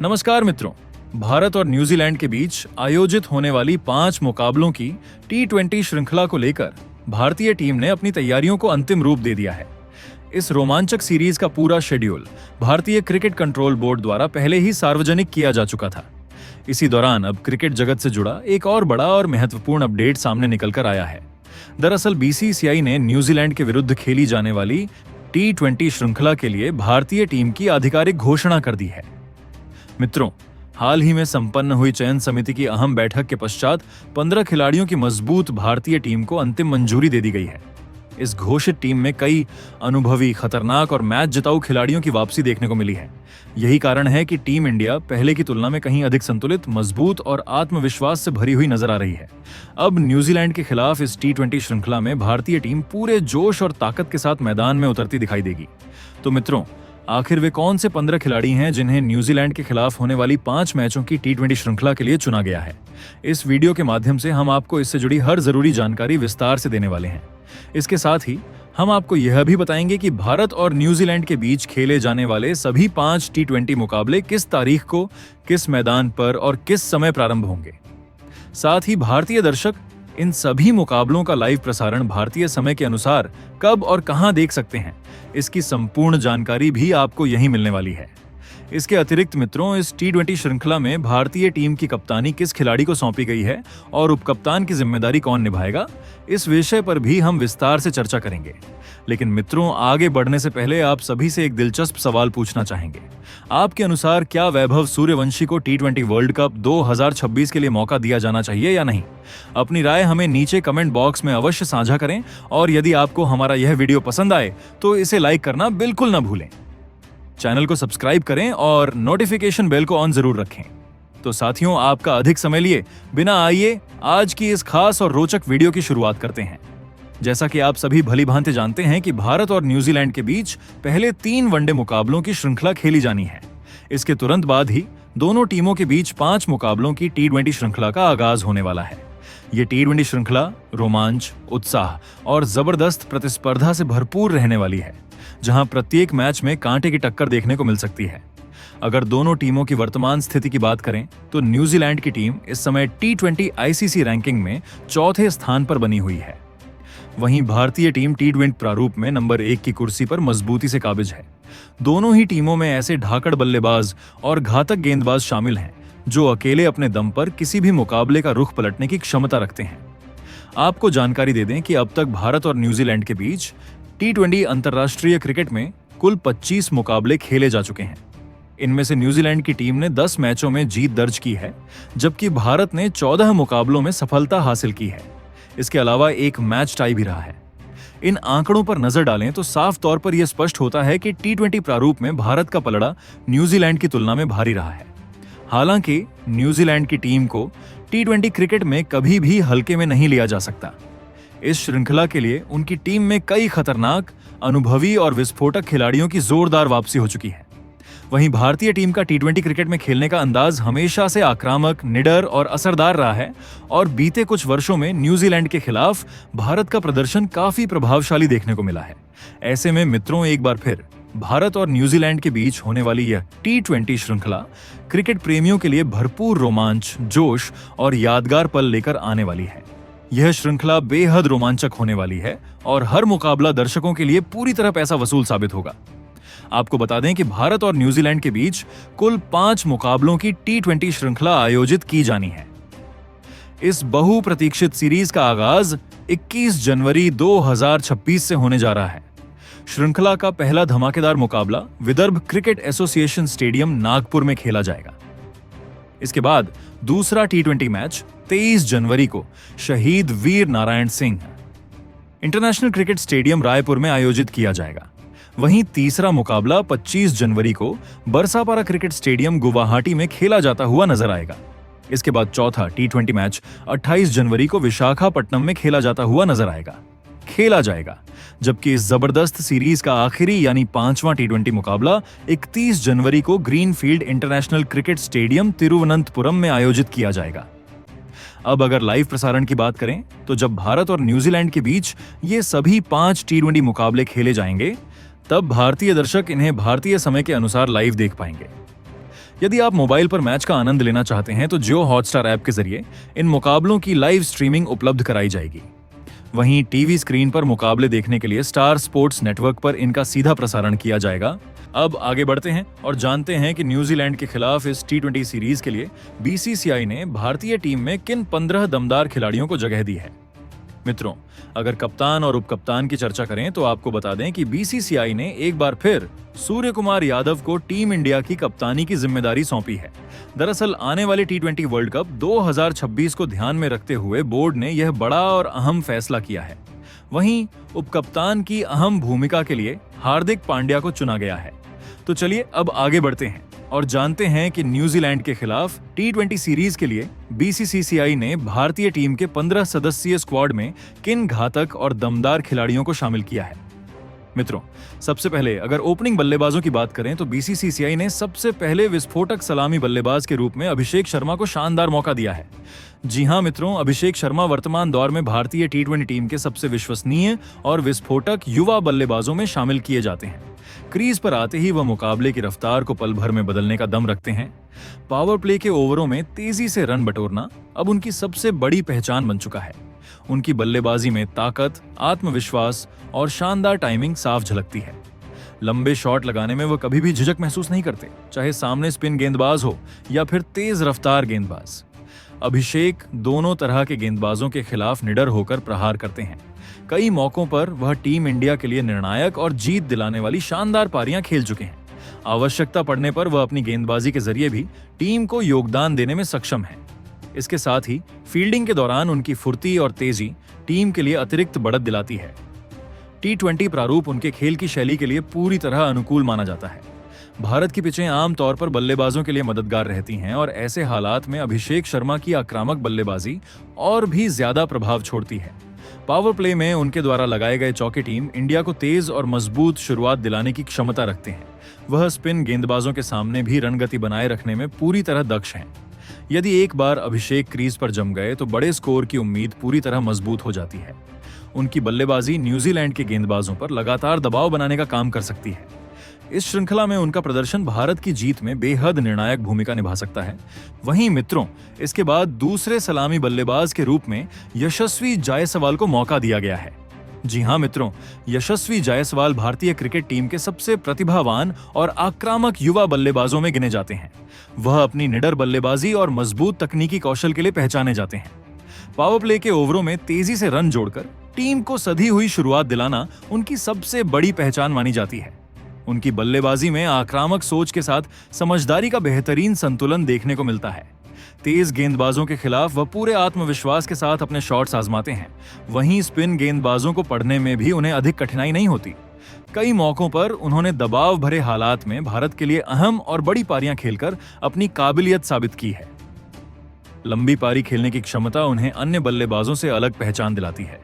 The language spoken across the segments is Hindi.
नमस्कार मित्रों। भारत और न्यूजीलैंड के बीच आयोजित होने वाली 5 मुकाबलों की T20 श्रृंखला को लेकर भारतीय टीम ने अपनी तैयारियों को अंतिम रूप दे दिया है। इस रोमांचक सीरीज का पूरा शेड्यूल भारतीय क्रिकेट कंट्रोल बोर्ड द्वारा पहले ही सार्वजनिक किया जा चुका था। इसी दौरान अब क्रिकेट जगत से जुड़ा एक और बड़ा और महत्वपूर्ण अपडेट सामने निकल कर आया है। दरअसल बीसीसीआई ने न्यूजीलैंड के विरुद्ध खेली जाने वाली T20 श्रृंखला के लिए भारतीय टीम की आधिकारिक घोषणा कर दी है। मित्रों, हाल ही में संपन्न हुई चयन समिति की अहम बैठक के पश्चात 15 खिलाड़ियों की मजबूत भारतीय टीम को अंतिम मंजूरी दे दी गई है। इस घोषित टीम में कई अनुभवी, खतरनाक और मैच जिताऊ खिलाड़ियों की वापसी देखने को मिली है। यही कारण है कि टीम इंडिया पहले की तुलना में कहीं अधिक संतुलित, मजबूत और आत्मविश्वास से भरी हुई नजर आ रही है। अब न्यूजीलैंड के खिलाफ इस T20 श्रृंखला में भारतीय टीम पूरे जोश और ताकत के साथ मैदान में उतरती दिखाई देगी। तो मित्रों, आखिर वे कौन से 15 खिलाड़ी हैं जिन्हें न्यूजीलैंड के खिलाफ होने वाली 5 मैचों की T20 श्रृंखला के लिए चुना गया है? इस वीडियो के माध्यम से हम आपको इससे जुड़ी हर जरूरी जानकारी विस्तार से देने वाले हैं। इसके साथ ही हम आपको यह भी बताएंगे कि भारत और न्यूजीलैंड के बीच खेले जाने वाले सभी 5 T20 मुकाबले किस तारीख को, किस मैदान पर और किस समय प्रारंभ होंगे। साथ ही भारतीय दर्शक इन सभी मुकाबलों का लाइव प्रसारण भारतीय समय के अनुसार कब और कहां देख सकते हैं, इसकी संपूर्ण जानकारी भी आपको यहीं मिलने वाली है। इसके अतिरिक्त मित्रों, इस T20 श्रृंखला में भारतीय टीम की कप्तानी किस खिलाड़ी को सौंपी गई है और उपकप्तान की जिम्मेदारी कौन निभाएगा, इस विषय पर भी हम विस्तार से चर्चा करेंगे। लेकिन मित्रों, आगे बढ़ने से पहले आप सभी से एक दिलचस्प सवाल पूछना चाहेंगे। आपके अनुसार क्या वैभव सूर्यवंशी को T20 वर्ल्ड कप 2026 के लिए मौका दिया जाना चाहिए या नहीं? अपनी राय हमें नीचे कमेंट बॉक्स में अवश्य साझा करें और यदि आपको हमारा यह वीडियो पसंद आए तो इसे लाइक करना बिल्कुल न भूलें। चैनल को सब्सक्राइब करें और नोटिफिकेशन बेल को ऑन जरूर रखें। तो साथियों, आपका अधिक समय लिए बिना आइए आज की इस खास और रोचक वीडियो की शुरुआत करते हैं। जैसा कि आप सभी भली भांति जानते हैं कि भारत और न्यूजीलैंड के बीच पहले 3 वनडे मुकाबलों की श्रृंखला खेली जानी है। इसके तुरंत बाद ही दोनों टीमों के बीच 5 मुकाबलों की T20 श्रृंखला का आगाज होने वाला है। ये T20 श्रृंखला रोमांच, उत्साह और जबरदस्त प्रतिस्पर्धा से भरपूर रहने वाली है, जहां प्रत्येक मैच में कांटे की टक्कर देखने को मिल सकती है। अगर दोनों टीमों की वर्तमान स्थिति की बात करें तो न्यूजीलैंड की टीम इस समय T20 ICC रैंकिंग में 4थे स्थान पर बनी हुई है। वहीं भारतीय टीम T20 प्रारूप में नंबर 1 की कुर्सी पर मजबूती से काबिज है। दोनों ही टीमों में ऐसे धाकड़ बल्लेबाज और घातक गेंदबाज शामिल हैं जो अकेले अपने दम पर किसी भी मुकाबले का रुख पलटने की क्षमता रखते हैं। आपको जानकारी दे दें कि अब तक भारत और न्यूजीलैंड के बीच T20 अंतर्राष्ट्रीय क्रिकेट में कुल 25 मुकाबले खेले जा चुके हैं। इनमें से न्यूजीलैंड की टीम ने 10 मैचों में जीत दर्ज की है, जबकि भारत ने 14 मुकाबलों में सफलता हासिल की है। इसके अलावा एक मैच टाई भी रहा है। इन आंकड़ों पर नजर डालें तो साफ तौर पर यह स्पष्ट होता है कि T20 प्रारूप में भारत का पलड़ा न्यूजीलैंड की तुलना में भारी रहा है। हालांकि न्यूजीलैंड की टीम को T20 क्रिकेट में कभी भी हल्के में नहीं लिया जा सकता। इस श्रृंखला के लिए उनकी टीम में कई खतरनाक, अनुभवी और विस्फोटक खिलाड़ियों की जोरदार वापसी हो चुकी है। वहीं भारतीय टीम का T20 क्रिकेट में खेलने का अंदाज हमेशा से आक्रामक, निडर और असरदार रहा है और बीते कुछ वर्षों में न्यूजीलैंड के खिलाफ भारत का प्रदर्शन काफी प्रभावशाली देखने को मिला है। ऐसे में मित्रों, एक बार फिर भारत और न्यूजीलैंड के बीच होने वाली यह T20 श्रृंखला क्रिकेट प्रेमियों के लिए भरपूर रोमांच, जोश और यादगार पल लेकर आने वाली है। यह श्रृंखला बेहद रोमांचक होने वाली है और हर मुकाबला दर्शकों के लिए पूरी तरह पैसा वसूल साबित होगा। आपको बता दें कि भारत और न्यूजीलैंड के बीच कुल 5 मुकाबलों की T20 श्रृंखला आयोजित की जानी है। इस बहुप्रतीक्षित सीरीज का आगाज 21 जनवरी 2026 से होने जा रहा है। श्रृंखला का पहला धमाकेदार मुकाबला Vidarbha cricket association stadium Nagpur में खेला जाएगा। इसके बाद दूसरा T20 मैच 23 जनवरी को Shaheed Veer Narayan Singh international cricket stadium Raipur में आयोजित किया जाएगा। वहीं तीसरा मुकाबला 25 जनवरी को बरसापारा क्रिकेट स्टेडियम गुवाहाटी में खेला जाता हुआ नजर आएगा। इसके बाद चौथा T20 मैच 28 जनवरी को विशाखापट्टनम में खेला जाएगा, जबकि इस जबरदस्त सीरीज का आखिरी यानी 5वां T20 मुकाबला 31 जनवरी को greenfield international cricket stadium Thiruvananthapuram में आयोजित किया जाएगा। अब अगर लाइव प्रसारण की बात करें तो जब भारत और न्यूजीलैंड के बीच ये सभी 5 T20 मुकाबले खेले जाएंगे, तब भारतीय दर्शक इन्हें भारतीय समय के अनुसार लाइव देख पाएंगे। यदि आप मोबाइल पर मैच का आनंद लेना चाहते हैं तो जियो हॉटस्टार ऐप के जरिए इन मुकाबलों की लाइव स्ट्रीमिंग उपलब्ध कराई जाएगी। वहीं टीवी स्क्रीन पर मुकाबले देखने के लिए स्टार स्पोर्ट्स नेटवर्क पर इनका सीधा प्रसारण किया जाएगा। अब आगे बढ़ते हैं और जानते हैं कि न्यूजीलैंड के खिलाफ इस T20 सीरीज के लिए बीसीसीआई ने भारतीय टीम में किन 15 दमदार खिलाड़ियों को जगह दी है। मित्रों, अगर कप्तान और उपकप्तान की चर्चा करें तो आपको बता दें कि बीसीसीआई ने एक बार फिर सूर्य कुमार यादव को टीम इंडिया की कप्तानी की जिम्मेदारी सौंपी है। दरअसल आने वाले T20 वर्ल्ड कप 2026 को ध्यान में रखते हुए बोर्ड ने यह बड़ा और अहम फैसला किया है। वहीं उपकप्तान की अहम भूमिका के लिए हार्दिक पांड्या को चुना गया है। तो चलिए अब आगे बढ़ते हैं और जानते हैं कि न्यूजीलैंड के खिलाफ T20 सीरीज के लिए बीसीसीआई ने भारतीय टीम के 15 सदस्यीय स्क्वाड में किन घातक और दमदार खिलाड़ियों को शामिल किया है। मित्रों, सबसे पहले अगर ओपनिंग बल्लेबाजों की बात करें तो बीसीसीआई ने सबसे पहले विस्फोटक सलामी बल्लेबाज के रूप में अभिषेक शर्मा को शानदार मौका दिया है। जी हां मित्रों, अभिषेक शर्मा वर्तमान दौर में भारतीय T20 टीम के सबसे विश्वसनीय और विस्फोटक युवा बल्लेबाजों में शामिल किए जाते हैं। क्रीज पर आते ही वह मुकाबले की रफ्तार को पल भर में बदलने का दम रखते हैं। पावर प्ले के ओवरों में तेजी से रन बटोरना अब उनकी सबसे बड़ी पहचान बन चुका है। उनकी बल्लेबाजी में ताकत, आत्मविश्वास और शानदार टाइमिंग साफ झलकती है। लंबे शॉट लगाने में वह कभी भी झिझक महसूस नहीं करते, चाहे सामने स्पिन गेंदबाज हो या फिर तेज रफ्तार गेंदबाज। अभिषेक दोनों तरह के गेंदबाजों के खिलाफ निडर होकर प्रहार करते हैं। कई मौकों पर वह टीम इंडिया के लिए निर्णायक और जीत दिलाने वाली शानदार पारियां खेल चुके हैं। आवश्यकता पड़ने पर वह अपनी गेंदबाजी के जरिए भी टीम को योगदान देने में सक्षम है। इसके साथ ही फील्डिंग के दौरान उनकी फुर्ती और तेजी टीम के लिए अतिरिक्त बढ़त दिलाती है। T20 प्रारूप उनके खेल की शैली के लिए पूरी तरह अनुकूल माना जाता है। भारत की पिचें आमतौर पर बल्लेबाजों के लिए मददगार रहती हैं और ऐसे हालात में अभिषेक शर्मा की आक्रामक बल्लेबाजी और भी ज्यादा प्रभाव छोड़ती है। पावर प्ले में उनके द्वारा लगाए गए चौके टीम इंडिया को तेज और मजबूत शुरुआत दिलाने की क्षमता रखते हैं। वह स्पिन गेंदबाजों के सामने भी रणगति बनाए रखने में पूरी तरह दक्ष हैं। यदि एक बार अभिषेक क्रीज पर जम गए तो बड़े स्कोर की उम्मीद पूरी तरह मजबूत हो जाती है। उनकी बल्लेबाजी न्यूजीलैंड के गेंदबाजों पर लगातार दबाव बनाने का काम कर सकती है। इस श्रृंखला में उनका प्रदर्शन भारत की जीत में बेहद निर्णायक भूमिका निभा सकता है। वहीं मित्रों, इसके बाद दूसरे सलामी बल्लेबाज के रूप में यशस्वी जायसवाल को मौका दिया गया है। जी हां मित्रों, यशस्वी जायसवाल भारतीय क्रिकेट टीम के सबसे प्रतिभावान और आक्रामक युवा बल्लेबाजों में गिने जाते हैं। वह अपनी निडर बल्लेबाजी और मजबूत तकनीकी कौशल के लिए पहचाने जाते हैं। पावर प्ले के ओवरों में तेजी से रन जोड़कर टीम को सधी हुई शुरुआत दिलाना उनकी सबसे बड़ी पहचान मानी जाती है। उनकी बल्लेबाजी में आक्रामक सोच के साथ समझदारी का बेहतरीन संतुलन देखने को मिलता है। तेज गेंदबाजों के खिलाफ वह पूरे आत्मविश्वास के साथ अपने शॉट्स आजमाते हैं। वहीं स्पिन गेंदबाजों को पढ़ने में भी उन्हें अधिक कठिनाई नहीं होती। कई मौकों पर उन्होंने दबाव भरे हालात में भारत के लिए अहम और बड़ी पारियां खेलकर अपनी काबिलियत साबित की है। लंबी पारी खेलने की क्षमता उन्हें अन्य बल्लेबाजों से अलग पहचान दिलाती है।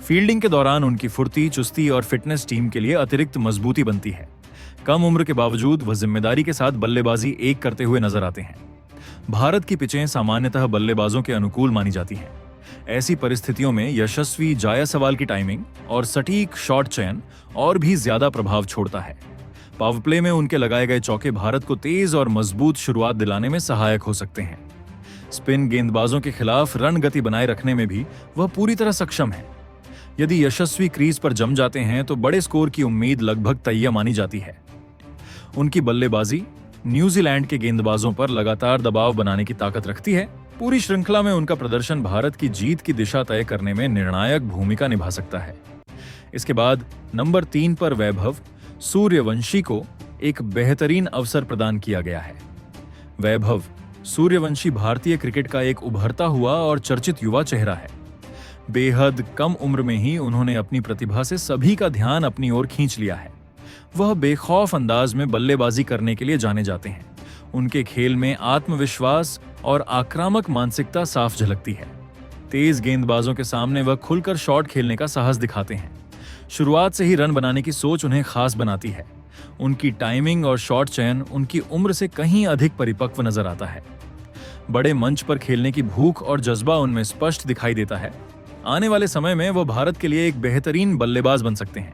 फील्डिंग के दौरान उनकी फुर्ती, चुस्ती और फिटनेस टीम के लिए अतिरिक्त मजबूती बनती है। कम उम्र के बावजूद वह जिम्मेदारी के साथ बल्लेबाजी एक करते हुए नजर आते हैं। भारत की पिचें सामान्यतः बल्लेबाजों के अनुकूल मानी जाती हैं। ऐसी परिस्थितियों में यशस्वी जायसवाल की टाइमिंग और सटीक शॉट चयन और भी ज्यादा प्रभाव छोड़ता है। पावर प्ले में उनके लगाए गए चौके भारत को तेज और मजबूत शुरुआत दिलाने में सहायक हो सकते हैं। स्पिन गेंदबाजों के खिलाफ रन गति बनाए रखने में भी वह पूरी तरह सक्षम है। यदि यशस्वी क्रीज पर जम जाते हैं तो बड़े स्कोर की उम्मीद लगभग तय मानी जाती है। उनकी बल्लेबाजी न्यूजीलैंड के गेंदबाजों पर लगातार दबाव बनाने की ताकत रखती है। पूरी श्रृंखला में उनका प्रदर्शन भारत की जीत की दिशा तय करने में निर्णायक भूमिका निभा सकता है। इसके बाद नंबर 3 पर वैभव सूर्यवंशी को एक बेहतरीन अवसर प्रदान किया गया है। वैभव सूर्यवंशी भारतीय क्रिकेट का एक उभरता हुआ और चर्चित युवा चेहरा है। बेहद कम उम्र में ही उन्होंने अपनी प्रतिभा से सभी का ध्यान अपनी ओर खींच लिया है। वह बेखौफ अंदाज में बल्लेबाजी करने के लिए जाने जाते हैं। उनके खेल में आत्मविश्वास और आक्रामक मानसिकता साफ झलकती है। तेज गेंदबाजों के सामने वह खुलकर शॉट खेलने का साहस दिखाते हैं। शुरुआत से ही रन बनाने की सोच उन्हें खास बनाती है। उनकी टाइमिंग और शॉट चयन उनकी उम्र से कहीं अधिक परिपक्व नजर आता है। बड़े मंच पर खेलने की भूख और जज्बा उनमें स्पष्ट दिखाई देता है। आने वाले समय में वह भारत के लिए एक बेहतरीन बल्लेबाज बन सकते हैं।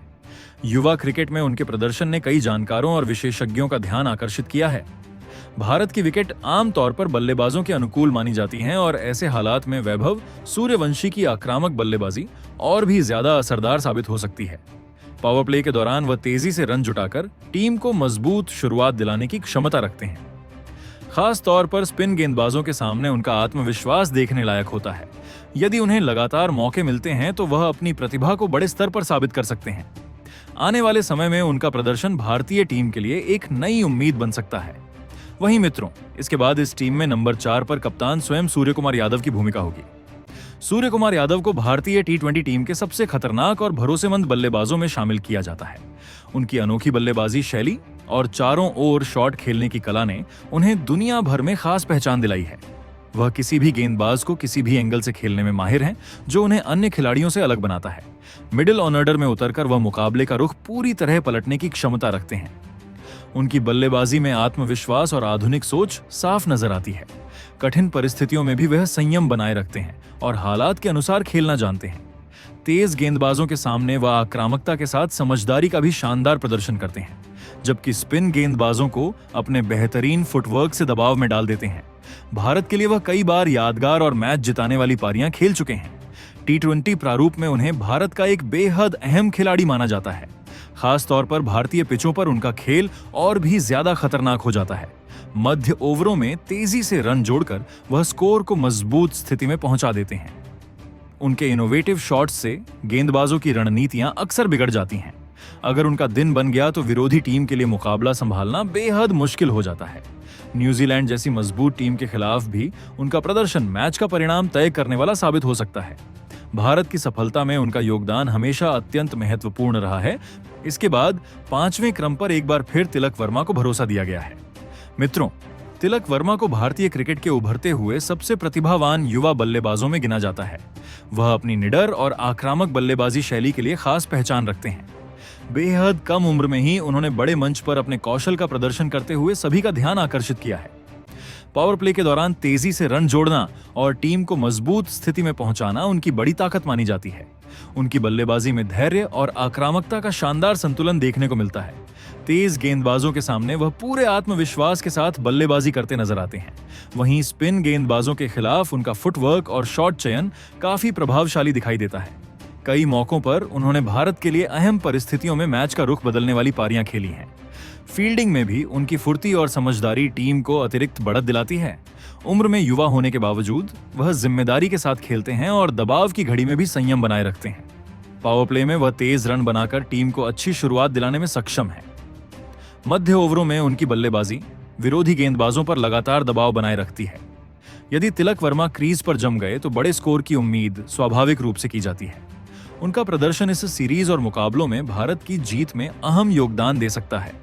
युवा क्रिकेट में उनके प्रदर्शन ने कई जानकारों और विशेषज्ञों का ध्यान आकर्षित किया है। भारत की विकेट आमतौर पर बल्लेबाजों के अनुकूल मानी जाती हैं और ऐसे हालात में वैभव सूर्यवंशी की आक्रामक बल्लेबाजी और भी ज्यादा असरदार साबित हो सकती है। पावर प्ले के दौरान वह तेजी से रन जुटाकर टीम को मजबूत शुरुआत दिलाने की क्षमता रखते हैं। खास तौर पर स्पिन गेंदबाजों के सामने उनका आत्मविश्वास देखने लायक होता है। यदि उन्हें लगातार मौके मिलते हैं तो वह अपनी प्रतिभा को बड़े स्तर पर साबित कर सकते हैं। आने वाले समय में उनका प्रदर्शन भारतीय टीम के लिए एक नई उम्मीद बन सकता है। वहीं मित्रों, इसके बाद इस टीम में नंबर 4 पर कप्तान स्वयं सूर्यकुमार यादव की भूमिका होगी। सूर्यकुमार यादव को भारतीय टी20 टीम के सबसे खतरनाक और भरोसेमंद बल्लेबाजों में शामिल किया जाता है। उनकी अनोखी बल्लेबाजी शैली और चारों ओर शॉट खेलने की कला ने उन्हें दुनिया भर में खास पहचान दिलाई है। वह किसी भी गेंदबाज को किसी भी एंगल से खेलने में माहिर हैं, जो उन्हें अन्य खिलाड़ियों से अलग बनाता है। मिडिल ऑर्डर में उतरकर वह मुकाबले का रुख पूरी तरह पलटने की क्षमता रखते हैं। उनकी बल्लेबाजी में आत्मविश्वास और आधुनिक सोच साफ नजर आती है। कठिन परिस्थितियों में भी वह संयम बनाए रखते हैं और हालात के अनुसार खेलना जानते हैं। तेज गेंदबाजों के सामने वह आक्रामकता के साथ समझदारी का भी शानदार प्रदर्शन करते हैं, जबकि स्पिन गेंदबाजों को अपने बेहतरीन फुटवर्क से दबाव में डाल देते हैं। भारत के लिए वह कई बार यादगार और मैच जिताने वाली पारियां खेल चुके हैं। टी20 प्रारूप में उन्हें भारत का एक बेहद अहम खिलाड़ी माना जाता है। खास तौर पर भारतीय पिचों पर उनका खेल और भी ज्यादा खतरनाक हो जाता है। मध्य ओवरों में तेजी से रन जोड़कर वह स्कोर को मजबूत स्थिति में पहुंचा देते हैं। उनके इनोवेटिव शॉट्स से गेंदबाजों की रणनीतियां अक्सर बिगड़ जाती हैं। अगर उनका दिन बन गया तो विरोधी टीम के लिए मुकाबला संभालना बेहद मुश्किल हो जाता है। न्यूजीलैंड जैसी मजबूत टीम के खिलाफ भी उनका प्रदर्शन मैच का परिणाम तय करने वाला साबित हो सकता है। भारत की सफलता में उनका योगदान हमेशा अत्यंत महत्वपूर्ण रहा है। इसके बाद 5वें क्रम पर एक बार फिर तिलक वर्मा को भरोसा दिया गया है। मित्रों, तिलक वर्मा को भारतीय क्रिकेट के उभरते हुए सबसे प्रतिभावान युवा बल्लेबाजों में गिना जाता है। वह अपनी निडर और आक्रामक बल्लेबाजी शैली के लिए खास पहचान रखते हैं। बेहद कम उम्र में ही उन्होंने बड़े मंच पर अपने कौशल का प्रदर्शन करते हुए सभी का ध्यान आकर्षित किया है। पावर प्ले के दौरान तेजी से रन जोड़ना और टीम को मजबूत स्थिति में पहुंचाना उनकी बड़ी ताकत मानी जाती है। उनकी बल्लेबाजी में धैर्य और आक्रामकता का शानदार संतुलन देखने को मिलता है। तेज गेंदबाजों के सामने वह पूरे आत्मविश्वास के साथ बल्लेबाजी करते नजर आते हैं। वहीं स्पिन गेंदबाजों के खिलाफ उनका फुटवर्क और शॉट चयन काफी प्रभावशाली दिखाई देता है। कई मौकों पर उन्होंने भारत के लिए अहम परिस्थितियों में मैच का रुख बदलने वाली पारियां खेली हैं। फील्डिंग में भी उनकी फुर्ती और समझदारी टीम को अतिरिक्त बढ़त दिलाती है। उम्र में युवा होने के बावजूद वह जिम्मेदारी के साथ खेलते हैं और दबाव की घड़ी में भी संयम बनाए रखते हैं। पावर प्ले में वह तेज रन बनाकर टीम को अच्छी शुरुआत दिलाने में सक्षम है। मध्य ओवरों में उनकी बल्लेबाजी विरोधी गेंदबाजों पर लगातार दबाव बनाए रखती है। यदि तिलक वर्मा क्रीज पर जम गए तो बड़े स्कोर की उम्मीद स्वाभाविक रूप से की जाती है। उनका प्रदर्शन इस सीरीज और मुकाबलों में भारत की जीत में अहम योगदान दे सकता है।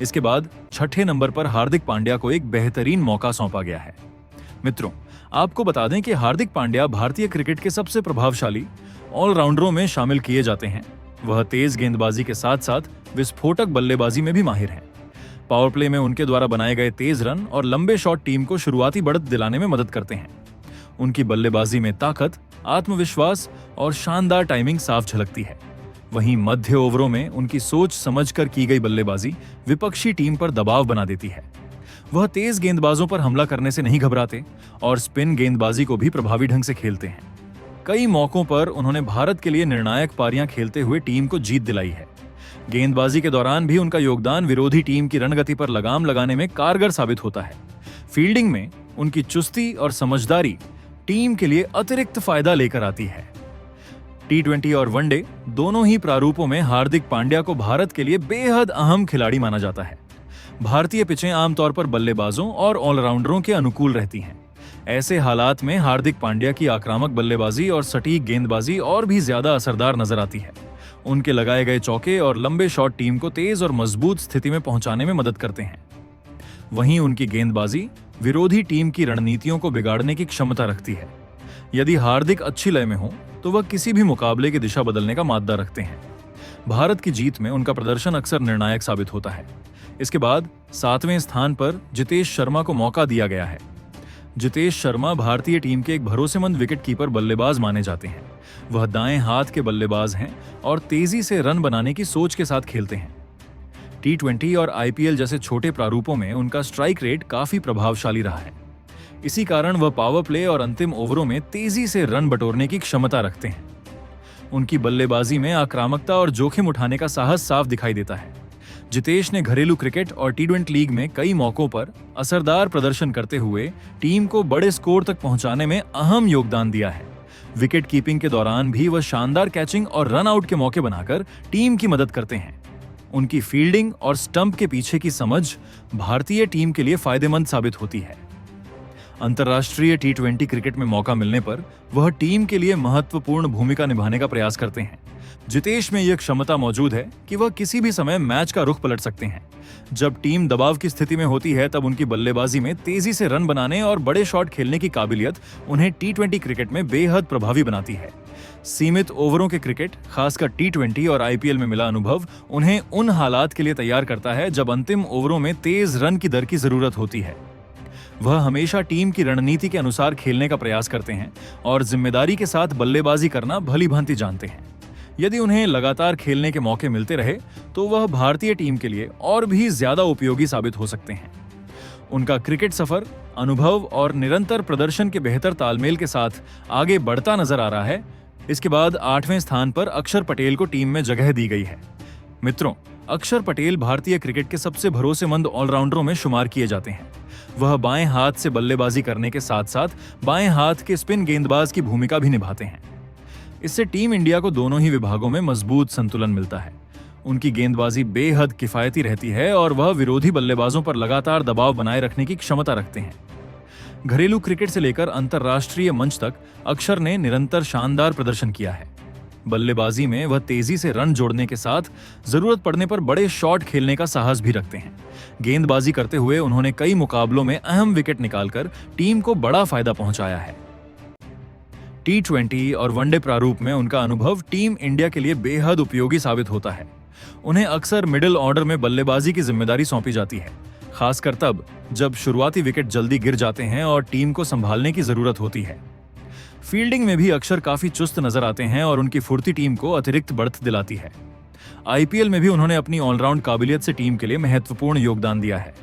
इसके बाद 6ठे नंबर पर हार्दिक पांड्या को एक बेहतरीन मौका सौंपा गया है। मित्रों, आपको बता दें कि हार्दिक पांड्या भारतीय क्रिकेट के सबसे प्रभावशाली ऑलराउंडरों में शामिल किए जाते हैं। वह तेज गेंदबाजी के साथ साथ विस्फोटक बल्लेबाजी में भी माहिर हैं। पावर प्ले में उनके द्वारा बनाए गए तेज रन और लंबे शॉट टीम को शुरुआती बढ़त दिलाने में मदद करते हैं। उनकी बल्लेबाजी में ताकत, आत्मविश्वास और शानदार टाइमिंग साफ झलकती है। वहीं मध्य ओवरों में उनकी सोच समझकर की गई बल्लेबाजी विपक्षी टीम पर दबाव बना देती है। वह तेज गेंदबाजों पर हमला करने से नहीं घबराते और स्पिन गेंदबाजी को भी प्रभावी ढंग से खेलते हैं। कई मौकों पर उन्होंने भारत के लिए निर्णायक पारियां खेलते हुए टीम को जीत दिलाई है। गेंदबाजी के दौरान भी उनका योगदान विरोधी टीम की रणगति पर लगाम लगाने में कारगर साबित होता है। फील्डिंग में उनकी चुस्ती और समझदारी टीम के लिए अतिरिक्त फायदा लेकर आती है। टी20 और वनडे दोनों ही प्रारूपों में हार्दिक पांड्या को भारत के लिए बेहद अहम खिलाड़ी माना जाता है। भारतीय पिचें आमतौर पर बल्लेबाजों और ऑलराउंडरों के अनुकूल रहती हैं। ऐसे हालात में हार्दिक पांड्या की आक्रामक बल्लेबाजी और सटीक गेंदबाजी और भी ज्यादा असरदार नजर आती है। उनके लगाए गए चौके और लंबे शॉट टीम को तेज और मजबूत स्थिति में पहुंचाने में मदद करते हैं। वहीं उनकी गेंदबाजी विरोधी टीम की रणनीतियों को बिगाड़ने की क्षमता रखती है। यदि हार्दिक अच्छी लय में हो तो वह किसी भी मुकाबले की दिशा बदलने का माद्दा रखते हैं। भारत की जीत में उनका प्रदर्शन अक्सर निर्णायक साबित होता है। इसके बाद 7वें स्थान पर जितेश शर्मा को मौका दिया गया है। जितेश शर्मा भारतीय टीम के एक भरोसेमंद विकेटकीपर बल्लेबाज माने जाते हैं। वह दाएं हाथ के बल्लेबाज हैं और तेजी से रन बनाने की सोच के साथ खेलते हैं। T20 और IPL जैसे छोटे प्रारूपों में उनका स्ट्राइक रेट काफी प्रभावशाली रहा है। इसी कारण वह पावर प्ले और अंतिम ओवरों में तेजी से रन बटोरने की क्षमता रखते हैं। उनकी बल्लेबाजी में आक्रामकता और जोखिम उठाने का साहस साफ दिखाई देता है। जितेश ने घरेलू क्रिकेट और T20 लीग में कई मौकों पर असरदार प्रदर्शन करते हुए टीम को बड़े स्कोर तक पहुंचाने में अहम योगदान दिया है। विकेट कीपिंग के दौरान भी वह शानदार कैचिंग और रन आउट के मौके बनाकर टीम की मदद करते हैं। उनकी फील्डिंग और स्टंप के पीछे की समझ भारतीय टीम के लिए फायदेमंद साबित होती है। अंतर्राष्ट्रीय T20 क्रिकेट में मौका मिलने पर वह टीम के लिए महत्वपूर्ण भूमिका निभाने का प्रयास करते हैं। जितेश में यह क्षमता मौजूद है कि वह किसी भी समय मैच का रुख पलट सकते हैं। जब टीम दबाव की स्थिति में होती है तब उनकी बल्लेबाजी में तेजी से रन बनाने और बड़े शॉट खेलने की काबिलियत उन्हें T20 क्रिकेट में बेहद प्रभावी बनाती है। सीमित ओवरों के क्रिकेट, खासकर T20 और IPL में मिला अनुभव उन्हें उन हालात के लिए तैयार करता है जब अंतिम ओवरों में तेज रन की दर की जरूरत होती है। वह हमेशा टीम की रणनीति के अनुसार खेलने का प्रयास करते हैं और जिम्मेदारी के साथ बल्लेबाजी करना भली-भांति जानते हैं। यदि उन्हें लगातार खेलने के मौके मिलते रहे तो वह भारतीय टीम के लिए और भी ज्यादा उपयोगी साबित हो सकते हैं। उनका क्रिकेट सफर, अनुभव और निरंतर प्रदर्शन के बेहतर तालमेल के साथ आगे बढ़ता नजर आ रहा है। इसके बाद 8वें स्थान पर अक्षर पटेल को टीम में जगह दी गई है। मित्रों, अक्षर पटेल भारतीय क्रिकेट के सबसे भरोसेमंद ऑलराउंडरों में शुमार किए जाते हैं। वह बाएं हाथ से बल्लेबाजी करने के साथ साथ बाएं हाथ के स्पिन गेंदबाज की भूमिका भी निभाते हैं। इससे टीम इंडिया को दोनों ही विभागों में मजबूत संतुलन मिलता है। उनकी गेंदबाजी बेहद किफायती रहती है और वह विरोधी बल्लेबाजों पर लगातार दबाव बनाए रखने की क्षमता रखते हैं। घरेलू क्रिकेट से लेकर अंतर्राष्ट्रीय मंच तक अक्षर ने निरंतर शानदार प्रदर्शन किया है। बल्लेबाजी में वह तेजी से रन जोड़ने के साथ जरूरत पड़ने पर बड़े शॉट खेलने का साहस भी रखते हैं। गेंदबाजी करते हुए उन्होंने कई मुकाबलों में अहम विकेट निकालकर टीम को बड़ा फायदा पहुंचाया है। T20 और वनडे प्रारूप में उनका अनुभव टीम इंडिया के लिए बेहद उपयोगी साबित होता है। उन्हें अक्सर मिडिल ऑर्डर में बल्लेबाजी की जिम्मेदारी सौंपी जाती है, खासकर तब जब शुरुआती विकेट जल्दी गिर जाते हैं और टीम को संभालने की जरूरत होती है। फील्डिंग में भी अक्षर काफी चुस्त नजर आते हैं और उनकी फुर्ती टीम को अतिरिक्त बढ़त दिलाती है। IPL में भी उन्होंने अपनी ऑलराउंड काबिलियत से टीम के लिए महत्वपूर्ण योगदान दिया है,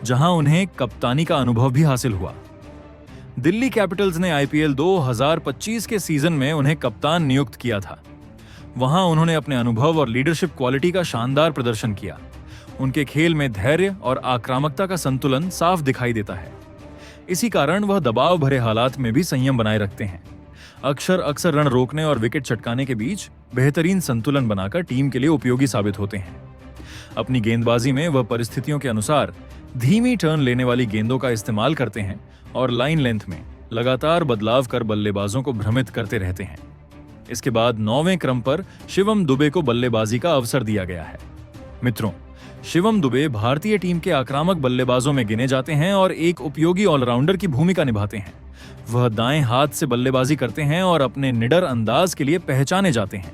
जहां उन्हें कप्तानी का अनुभव भी हासिल हुआ। दिल्ली कैपिटल्स ने IPL 2025 के सीजन में उन्हें कप्तान नियुक्त किया था। वहां उन्होंने अपने अनुभव और लीडरशिप क्वालिटी का शानदार प्रदर्शन किया। उनके खेल में धैर्य और आक्रामकता का संतुलन साफ दिखाई देता है। इसी कारण वह दबाव भरे हालात में भी संयम बनाए रखते हैं। अक्षर अक्सर रन रोकने और विकेट चटकाने के बीच बेहतरीन संतुलन बनाकर टीम के लिए उपयोगी साबित होते हैं। अपनी गेंदबाजी में वह परिस्थितियों के अनुसार धीमी टर्न लेने वाली गेंदों का इस्तेमाल करते हैं और लाइन लेंथ में लगातार बदलाव कर बल्लेबाजों को भ्रमित करते रहते हैं। इसके बाद 9वें क्रम पर शिवम दुबे को बल्लेबाजी का अवसर दिया गया है। मित्रों, शिवम दुबे भारतीय टीम के आक्रामक बल्लेबाजों में गिने जाते हैं और एक उपयोगी ऑलराउंडर की भूमिका निभाते हैं। वह दाएं हाथ से बल्लेबाजी करते हैं और अपने निडर अंदाज के लिए पहचाने जाते हैं।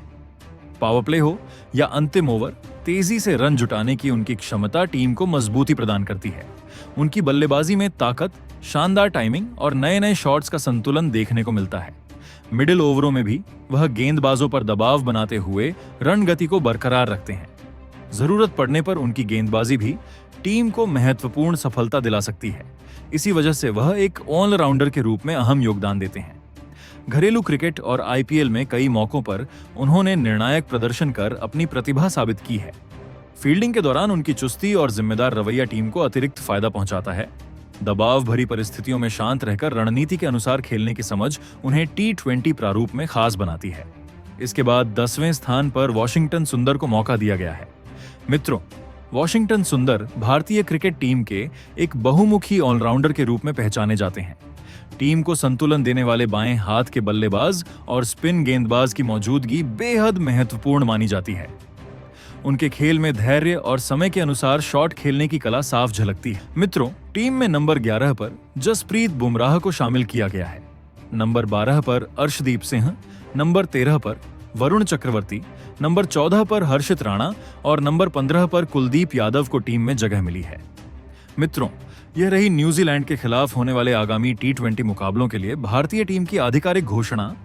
पावर प्ले हो या अंतिम ओवर, तेजी से रन जुटाने की उनकी क्षमता टीम को मजबूती प्रदान करती है। उनकी बल्लेबाजी में ताकत, शानदार टाइमिंग और नए-नए शॉट्स का संतुलन देखने को मिलता है। मिडिल ओवरों में भी वह गेंदबाजों पर दबाव बनाते हुए रन गति को बरकरार रखते हैं। जरूरत पड़ने पर उनकी गेंदबाजी भी टीम को महत्वपूर्ण सफलता दिला सकती है। इसी वजह से वह एक ऑलराउंडर के रूप में अहम योगदान देते हैं। घरेलू क्रिकेट और IPL में कई मौकों पर उन्होंने निर्णायक प्रदर्शन कर अपनी प्रतिभा साबित की है। फील्डिंग के दौरान उनकी चुस्ती और जिम्मेदार रवैया टीम को अतिरिक्त फायदा पहुंचाता है। दबाव भरी परिस्थितियों में शांत रहकर रणनीति के अनुसार खेलने की समझ उन्हें T20 प्रारूप में खास बनाती है। इसके बाद 10वें स्थान पर वॉशिंगटन सुंदर को मौका दिया गया है। मित्रों, वॉशिंगटन सुंदर भारतीय क्रिकेट टीम के एक बहुमुखी ऑलराउंडर के रूप में पहचाने जाते हैं। टीम को संतुलन देने वाले बाएं हाथ के बल्लेबाज और स्पिन गेंदबाज की मौजूदगी बेहद महत्वपूर्ण मानी जाती है। उनके खेल में धैर्य और समय के अनुसार शॉट खेलने की कला साफ झलकती है। मित्रों, टीम में नंबर 11 पर जसप्रीत बुमराह को शामिल किया गया है। नंबर 12 पर अर्शदीप सिंह, नंबर 13 पर वरुण चक्रवर्ती, नंबर 14 पर हर्षित राणा और नंबर 15 पर कुलदीप यादव को टीम में जगह मिली है। मित्रों, यह रही न्यूजीलैंड के खिलाफ होने वाले आगामी T20 मुकाबलों के लिए भारतीय टीम की आधिकारिक घोषणा।